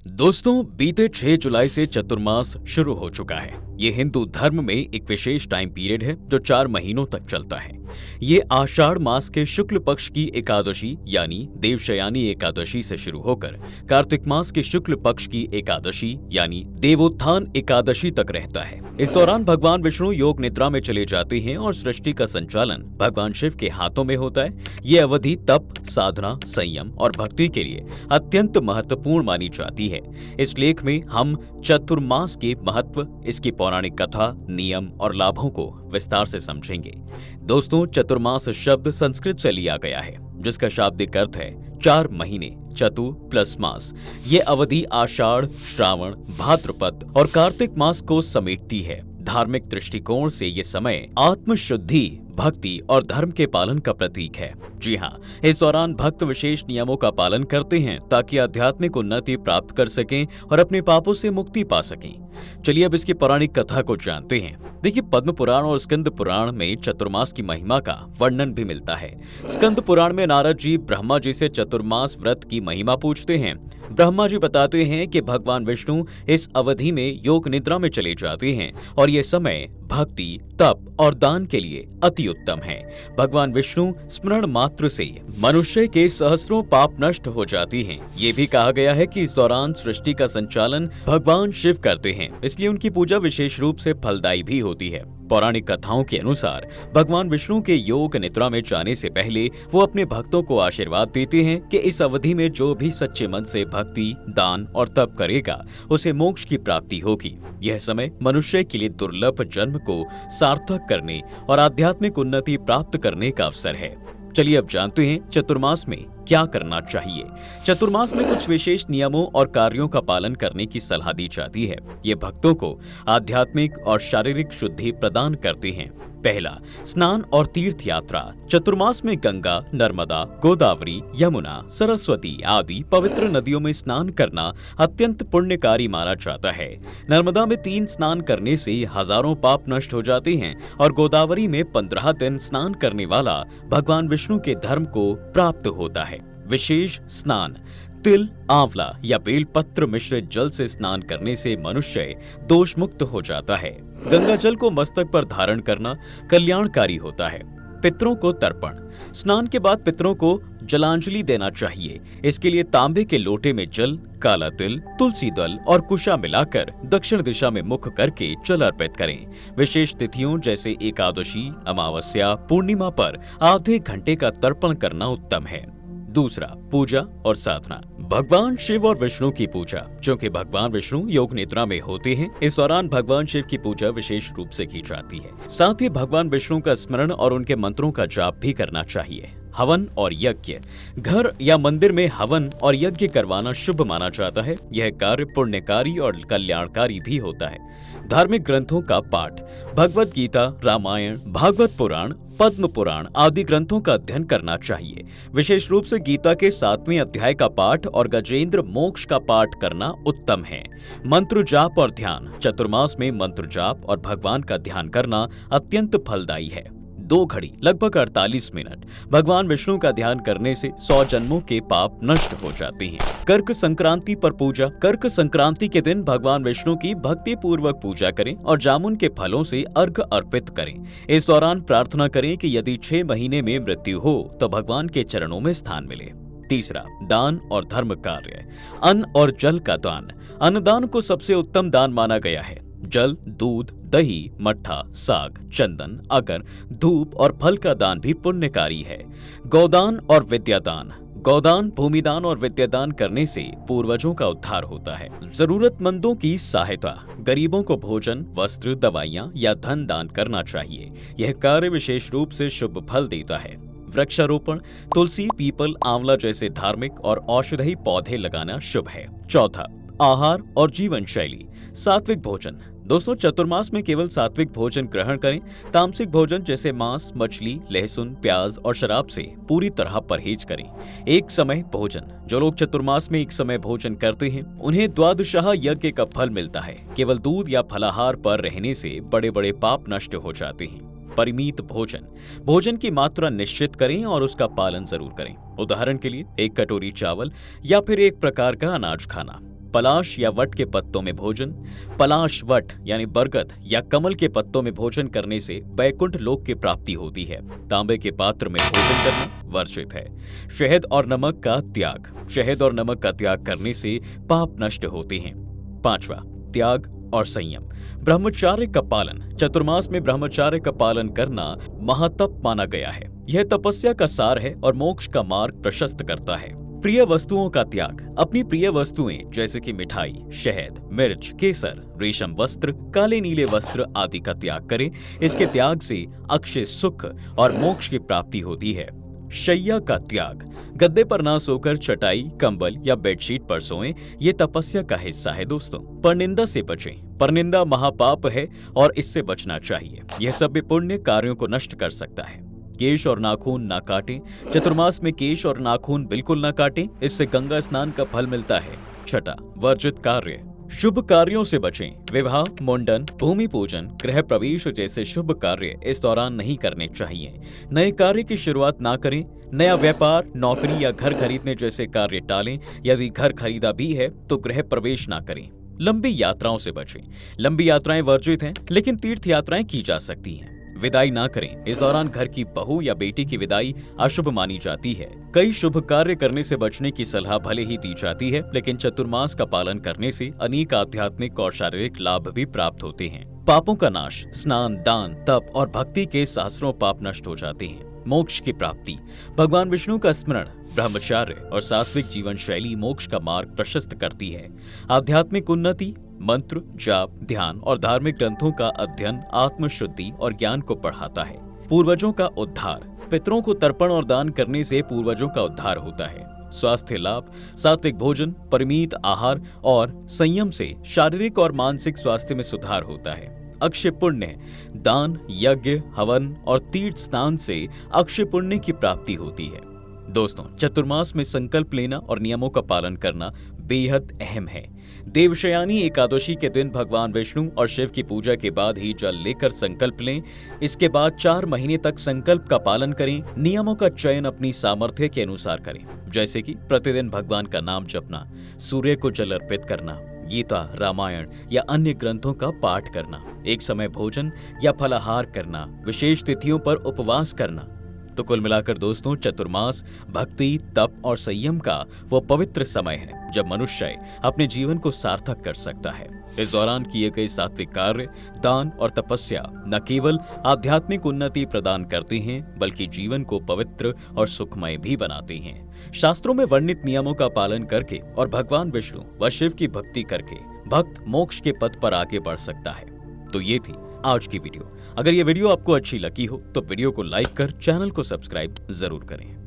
दोस्तों, बीते 6 जुलाई से चतुर्मास शुरू हो चुका है। ये हिंदू धर्म में एक विशेष टाइम पीरियड है जो 4 महीनों तक चलता है। ये आषाढ़ मास के शुक्ल पक्ष की एकादशी यानी देवशयानी एकादशी से शुरू होकर कार्तिक मास के शुक्ल पक्ष की एकादशी यानी देवोत्थान एकादशी तक रहता है। इस दौरान भगवान विष्णु योग निद्रा में चले जाते हैं और सृष्टि का संचालन भगवान शिव के हाथों में होता है। ये अवधि तप, साधना, संयम और भक्ति के लिए अत्यंत महत्वपूर्ण मानी जाती है। इस लेख में हम चतुर्मास के महत्व, इसकी पौराणिक कथा, नियम और लाभों को विस्तार से समझेंगे। दोस्तों, चतुर्मास शब्द संस्कृत से लिया गया है जिसका शाब्दिक अर्थ है 4 महीने। चतु प्लस मास। ये अवधि आषाढ़, श्रावण, भाद्रपद और कार्तिक मास को समेटती है। धार्मिक दृष्टिकोण से ये समय आत्मशुद्धि, भक्ति और धर्म के पालन का प्रतीक है। जी हाँ, इस दौरान भक्त विशेष नियमों का पालन करते हैं ताकि आध्यात्मिक उन्नति प्राप्त कर सकें और अपने पापों से मुक्ति पा सकें। चलिए अब इसकी पौराणिक कथा को जानते हैं। देखिए, पद्म पुराण और स्कंद पुराण में चतुर्मास की महिमा का वर्णन भी मिलता है। स्कंद पुराण में नारद जी ब्रह्मा जी से चतुर्मास व्रत की महिमा पूछते हैं। ब्रह्मा जी बताते हैं कि भगवान विष्णु इस अवधि में योग निद्रा में चले जाते हैं और ये समय भक्ति, तप और दान के लिए अति उत्तम है। भगवान विष्णु स्मरण मात्र से मनुष्य के सहस्रों पाप नष्ट हो जाती हैं। ये भी कहा गया है कि इस दौरान सृष्टि का संचालन भगवान शिव करते हैं, इसलिए उनकी पूजा विशेष रूप से फलदायी भी होती है। पौराणिक कथाओं के अनुसार भगवान विष्णु के योग निद्रा में जाने से पहले वो अपने भक्तों को आशीर्वाद देते हैं कि इस अवधि में जो भी सच्चे मन से भक्ति, दान और तप करेगा उसे मोक्ष की प्राप्ति होगी। यह समय मनुष्य के लिए दुर्लभ जन्म को सार्थक करने और आध्यात्मिक उन्नति प्राप्त करने का अवसर है। चलिए अब जानते हैं चतुर्मास में क्या करना चाहिए। चतुर्मास में कुछ विशेष नियमों और कार्यों का पालन करने की सलाह दी जाती है। ये भक्तों को आध्यात्मिक और शारीरिक शुद्धि प्रदान करते हैं। पहला, स्नान और तीर्थ यात्रा। चतुर्मास में गंगा, नर्मदा, गोदावरी, यमुना, सरस्वती आदि पवित्र नदियों में स्नान करना अत्यंत पुण्यकारी माना जाता है। नर्मदा में 3 स्नान करने से हजारों पाप नष्ट हो जाते हैं और गोदावरी में 15 दिन स्नान करने वाला भगवान विष्णु के धर्म को प्राप्त होता है। विशेष स्नान। तिल, आंवला या बेलपत्र मिश्रित जल से स्नान करने से मनुष्य दोष मुक्त हो जाता है। गंगा जल को मस्तक पर धारण करना कल्याणकारी होता है। पितरों को तर्पण। स्नान के बाद पितरों को जलांजलि देना चाहिए। इसके लिए तांबे के लोटे में जल, काला तिल, तुलसी दल और कुशा मिलाकर दक्षिण दिशा में मुख करके जल अर्पित करें। विशेष तिथियों जैसे एकादशी, अमावस्या, पूर्णिमा पर आधे घंटे का तर्पण करना उत्तम है। दूसरा, पूजा और साधना। भगवान शिव और विष्णु की पूजा। क्योंकि भगवान विष्णु योग निद्रा में होते हैं, इस दौरान भगवान शिव की पूजा विशेष रूप से की जाती है। साथ ही भगवान विष्णु का स्मरण और उनके मंत्रों का जाप भी करना चाहिए। हवन और यज्ञ। घर या मंदिर में हवन और यज्ञ करवाना शुभ माना जाता है। यह कार्य पुण्यकारी और कल्याणकारी भी होता है। धार्मिक ग्रंथों का पाठ। भगवत गीता, रामायण, भागवत पुराण, पद्म पुराण आदि ग्रंथों का अध्ययन करना चाहिए। विशेष रूप से गीता के 7वें अध्याय का पाठ और गजेंद्र मोक्ष का पाठ करना उत्तम है। मंत्र जाप और ध्यान। चतुर्मास में मंत्र जाप और भगवान का ध्यान करना अत्यंत फलदायी है। 2 घड़ी लगभग 48 मिनट भगवान विष्णु का ध्यान करने से 100 जन्मों के पाप नष्ट हो जाते हैं। कर्क संक्रांति पर पूजा। कर्क संक्रांति के दिन भगवान विष्णु की भक्ति पूर्वक पूजा करें और जामुन के फलों से अर्घ्य अर्पित करें। इस दौरान प्रार्थना करें कि यदि 6 महीने में मृत्यु हो तो भगवान के चरणों में स्थान मिले। तीसरा, दान और धर्म कार्य। अन्न और जल का दान। अन्नदान को सबसे उत्तम दान माना गया है। जल, दूध, दही, मट्ठा, साग, चंदन, अगर, धूप और फल का दान भी पुण्यकारी है। गौदान और विद्यादान। गौदान, भूमिदान और विद्यादान करने से पूर्वजों का उद्धार होता है। जरूरतमंदों की सहायता। गरीबों को भोजन, वस्त्र, दवाइयाँ या धन दान करना चाहिए। यह कार्य विशेष रूप से शुभ फल देता है। वृक्षारोपण। तुलसी, पीपल, आंवला जैसे धार्मिक और औषधीय पौधे लगाना शुभ है। चौथा, आहार और जीवन शैली। सात्विक भोजन। दोस्तों, चतुर्मास में केवल सात्विक भोजन ग्रहण करें। तामसिक भोजन जैसे मांस, मछली, लहसुन, प्याज और शराब से पूरी तरह परहेज करें। एक समय भोजन। जो लोग चतुर्मास में एक समय भोजन करते हैं उन्हें द्वादशाह यज्ञ का फल मिलता है। केवल दूध या फलाहार पर रहने से बड़े बड़े पाप नष्ट हो जाते हैं। परिमित भोजन। भोजन की मात्रा निश्चित करें और उसका पालन जरूर करें। उदाहरण के लिए 1 कटोरी चावल या फिर एक प्रकार का अनाज खाना। पलाश या वट के पत्तों में भोजन। पलाश, वट यानी बरगद या कमल के पत्तों में भोजन करने से वैकुंठ लोक की प्राप्ति होती है। तांबे के पात्र में भोजन करना वर्जित है। शहद और नमक का त्याग। शहद और नमक का त्याग करने से पाप नष्ट होते हैं। 5वां, त्याग और संयम। ब्रह्मचार्य का पालन। चतुर्मास में ब्रह्मचार्य का पालन करना महातप माना गया है। यह तपस्या का सार है और मोक्ष का मार्ग प्रशस्त करता है। प्रिय वस्तुओं का त्याग। अपनी प्रिय वस्तुएं जैसे कि मिठाई, शहद, मिर्च, केसर, रेशम वस्त्र, काले नीले वस्त्र आदि का त्याग करें। इसके त्याग से अक्षय सुख और मोक्ष की प्राप्ति होती है। शैया का त्याग। गद्दे पर ना सोकर चटाई, कंबल या बेडशीट पर सोएं। ये तपस्या का हिस्सा है दोस्तों। परनिंदा से बचें। परनिंदा महापाप है और इससे बचना चाहिए। यह सभी पुण्य कार्यों को नष्ट कर सकता है। केश और नाखून ना काटें। चतुर्मास में केश और नाखून बिल्कुल ना काटें, इससे गंगा स्नान का फल मिलता है। 6, वर्जित कार्य। शुभ कार्यों से बचें। विवाह, मुंडन, भूमि पूजन, गृह प्रवेश जैसे शुभ कार्य इस दौरान नहीं करने चाहिए। नए कार्य की शुरुआत ना करें। नया व्यापार, नौकरी या घर खरीदने जैसे कार्य टालें। यदि घर खरीदा भी है तो गृह प्रवेश ना करें। लंबी यात्राओं से बचें। लंबी यात्राएं वर्जित हैं, लेकिन तीर्थ यात्राएं की जा सकती हैं। विदाई ना करें। इस दौरान घर की बहू या बेटी की विदाई अशुभ मानी जाती है। कई शुभ कार्य करने से बचने की सलाह भले ही दी जाती है, लेकिन चतुर्मास का पालन करने से अनेक आध्यात्मिक और शारीरिक लाभ भी प्राप्त होते हैं। पापों का नाश। स्नान, दान, तप और भक्ति के सहस्रों पाप नष्ट हो जाते हैं। मोक्ष की प्राप्ति। भगवान विष्णु का स्मरण, ब्रह्मचार्य और सात्विक जीवन शैली मोक्ष का मार्ग प्रशस्त करती है। आध्यात्मिक उन्नति, मंत्र, जाप, ध्यान और धार्मिक ग्रंथों का अध्ययन आत्मशुद्धि और ज्ञान को बढ़ाता है। पूर्वजों का उद्धार। पितरों को तर्पण और दान करने से पूर्वजों का उद्धार होता है। स्वास्थ्य लाभ। सात्विक भोजन, परिमित आहार और संयम से शारीरिक और मानसिक स्वास्थ्य में सुधार होता है। अक्षय पुण्य। दान, यज्ञ, हवन और तीर्थ स्नान से अक्षय पुण्य की प्राप्ति होती है। दोस्तों, चतुर्मास में संकल्प लेना और नियमों का पालन करना बेहद अहम है। देवशयानी एकादशी के दिन भगवान विष्णु और शिव की पूजा के बाद ही जल लेकर संकल्प लें। इसके बाद 4 महीने तक संकल्प का पालन करें। नियमों का चयन अपनी सामर्थ्य के अनुसार करें, जैसे कि प्रतिदिन भगवान का नाम जपना, सूर्य को जल अर्पित करना, गीता, रामायण या अन्य ग्रंथों का पाठ करना, एक समय भोजन या फलाहार करना, विशेष तिथियों पर उपवास करना। तो कुल मिलाकर दोस्तों, चतुर्मास भक्ति, तप और संयम का वो पवित्र समय है जब मनुष्य अपने जीवन को सार्थक कर सकता है। इस दौरान किए गए सात्विक कार्य, दान और तपस्या न केवल आध्यात्मिक उन्नति प्रदान करते हैं, बल्कि जीवन को पवित्र और सुखमय भी बनाते हैं। शास्त्रों में वर्णित नियमों का पालन करके और भगवान विष्णु व शिव की भक्ति करके भक्त मोक्ष के पथ पर आगे बढ़ सकता है। तो ये थी आज की वीडियो। अगर ये वीडियो आपको अच्छी लगी हो तो वीडियो को लाइक कर चैनल को सब्सक्राइब जरूर करें।